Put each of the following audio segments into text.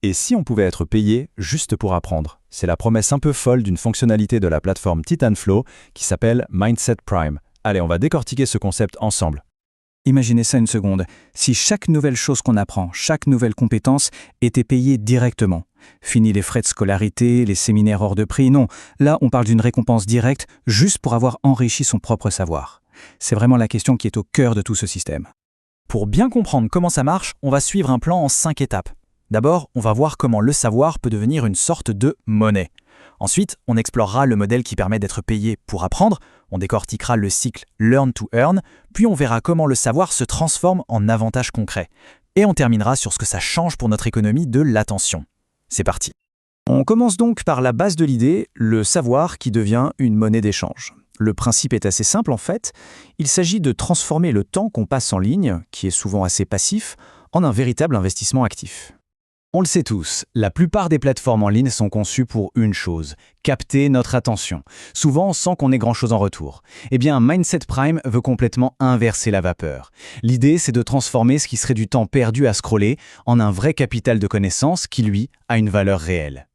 Et si on pouvait être payé juste pour apprendre? C'est la promesse un peu folle d'une fonctionnalité de la plateforme Titanflow qui s'appelle Mindset Prime. Allez, on va décortiquer ce concept ensemble. Imaginez ça une seconde. Si chaque nouvelle chose qu'on apprend, chaque nouvelle compétence était payée directement. Fini les frais de scolarité, les séminaires hors de prix, non. Là, on parle d'une récompense directe juste pour avoir enrichi son propre savoir. C'est vraiment la question qui est au cœur de tout ce système. Pour bien comprendre comment ça marche, on va suivre un plan en 5 étapes. D'abord, on va voir comment le savoir peut devenir une sorte de monnaie. Ensuite, on explorera le modèle qui permet d'être payé pour apprendre, on décortiquera le cycle Learn to Earn, puis on verra comment le savoir se transforme en avantages concrets. Et on terminera sur ce que ça change pour notre économie de l'attention. C'est parti. On commence donc par la base de l'idée, le savoir qui devient une monnaie d'échange. Le principe est assez simple en fait. Il s'agit de transformer le temps qu'on passe en ligne, qui est souvent assez passif, en un véritable investissement actif. On le sait tous, la plupart des plateformes en ligne sont conçues pour une chose, capter notre attention, souvent sans qu'on ait grand-chose en retour. Eh bien, Mindset Prime veut complètement inverser la vapeur. L'idée, c'est de transformer ce qui serait du temps perdu à scroller en un vrai capital de connaissances qui, lui, a une valeur réelle.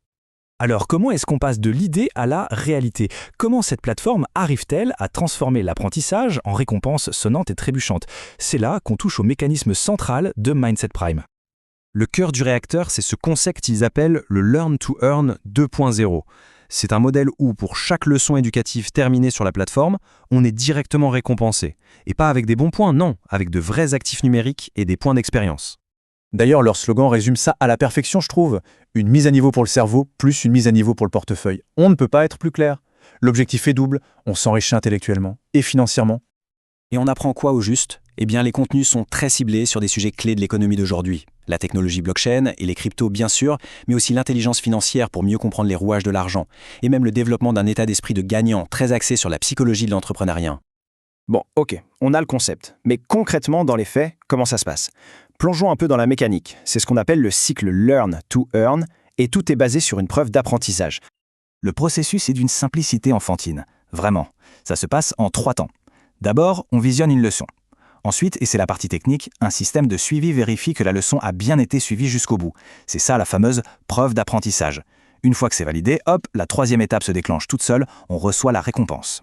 Alors, comment est-ce qu'on passe de l'idée à la réalité? Comment cette plateforme arrive-t-elle à transformer l'apprentissage en récompenses sonnantes et trébuchantes? C'est là qu'on touche au mécanisme central de Mindset Prime. Le cœur du réacteur, c'est ce concept qu'ils appellent le Learn to Earn 2.0. C'est un modèle où, pour chaque leçon éducative terminée sur la plateforme, on est directement récompensé. Et pas avec des bons points, non, avec de vrais actifs numériques et des points d'expérience. D'ailleurs, leur slogan résume ça à la perfection, je trouve. Une mise à niveau pour le cerveau, plus une mise à niveau pour le portefeuille. On ne peut pas être plus clair. L'objectif est double, on s'enrichit intellectuellement et financièrement. Et on apprend quoi au juste? Eh bien, les contenus sont très ciblés sur des sujets clés de l'économie d'aujourd'hui. La technologie blockchain et les cryptos, bien sûr, mais aussi l'intelligence financière pour mieux comprendre les rouages de l'argent, et même le développement d'un état d'esprit de gagnant très axé sur la psychologie de l'entrepreneuriat. Bon, ok, on a le concept. Mais concrètement, dans les faits, comment ça se passe? Plongeons un peu dans la mécanique. C'est ce qu'on appelle le cycle Learn to Earn, et tout est basé sur une preuve d'apprentissage. Le processus est d'une simplicité enfantine. Vraiment. Ça se passe en 3 temps. D'abord, on visionne une leçon. Ensuite, et c'est la partie technique, un système de suivi vérifie que la leçon a bien été suivie jusqu'au bout. C'est ça la fameuse preuve d'apprentissage. Une fois que c'est validé, hop, la 3e étape se déclenche toute seule, on reçoit la récompense.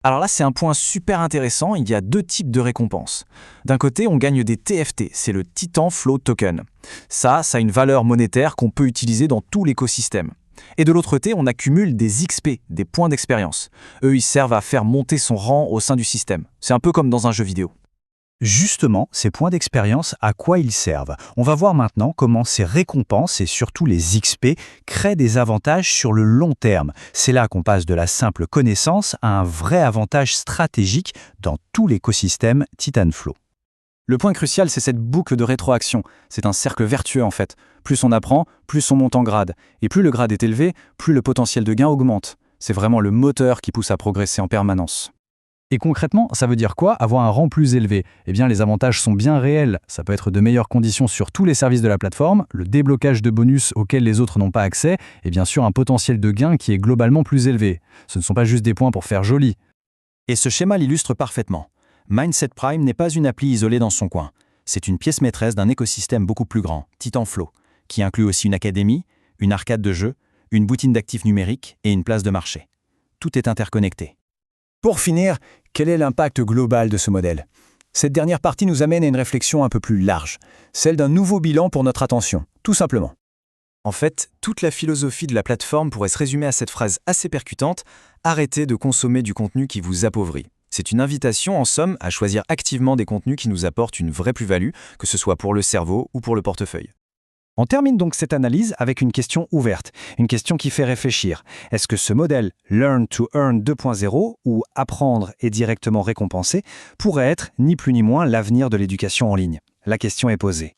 Alors là, c'est un point super intéressant, il y a 2 types de récompenses. D'un côté, on gagne des TFT, c'est le Titanflow Token. Ça a une valeur monétaire qu'on peut utiliser dans tout l'écosystème. Et de l'autre côté, on accumule des XP, des points d'expérience. Eux, ils servent à faire monter son rang au sein du système. C'est un peu comme dans un jeu vidéo. Justement, ces points d'expérience, à quoi ils servent? On va voir maintenant comment ces récompenses et surtout les XP créent des avantages sur le long terme. C'est là qu'on passe de la simple connaissance à un vrai avantage stratégique dans tout l'écosystème Titanflow. Le point crucial, c'est cette boucle de rétroaction. C'est un cercle vertueux en fait. Plus on apprend, plus on monte en grade. Et plus le grade est élevé, plus le potentiel de gain augmente. C'est vraiment le moteur qui pousse à progresser en permanence. Et concrètement, ça veut dire quoi, avoir un rang plus élevé? Eh bien, les avantages sont bien réels. Ça peut être de meilleures conditions sur tous les services de la plateforme, le déblocage de bonus auxquels les autres n'ont pas accès, et bien sûr un potentiel de gain qui est globalement plus élevé. Ce ne sont pas juste des points pour faire joli. Et ce schéma l'illustre parfaitement. Mindset Prime n'est pas une appli isolée dans son coin. C'est une pièce maîtresse d'un écosystème beaucoup plus grand, Titanflow, qui inclut aussi une académie, une arcade de jeux, une boutique d'actifs numériques et une place de marché. Tout est interconnecté. Pour finir, quel est l'impact global de ce modèle? Cette dernière partie nous amène à une réflexion un peu plus large, celle d'un nouveau bilan pour notre attention, tout simplement. En fait, toute la philosophie de la plateforme pourrait se résumer à cette phrase assez percutante « Arrêtez de consommer du contenu qui vous appauvrit ». C'est une invitation, en somme, à choisir activement des contenus qui nous apportent une vraie plus-value, que ce soit pour le cerveau ou pour le portefeuille. On termine donc cette analyse avec une question ouverte, une question qui fait réfléchir. Est-ce que ce modèle Learn to Earn 2.0, ou apprendre et directement récompenser, pourrait être ni plus ni moins l'avenir de l'éducation en ligne? La question est posée.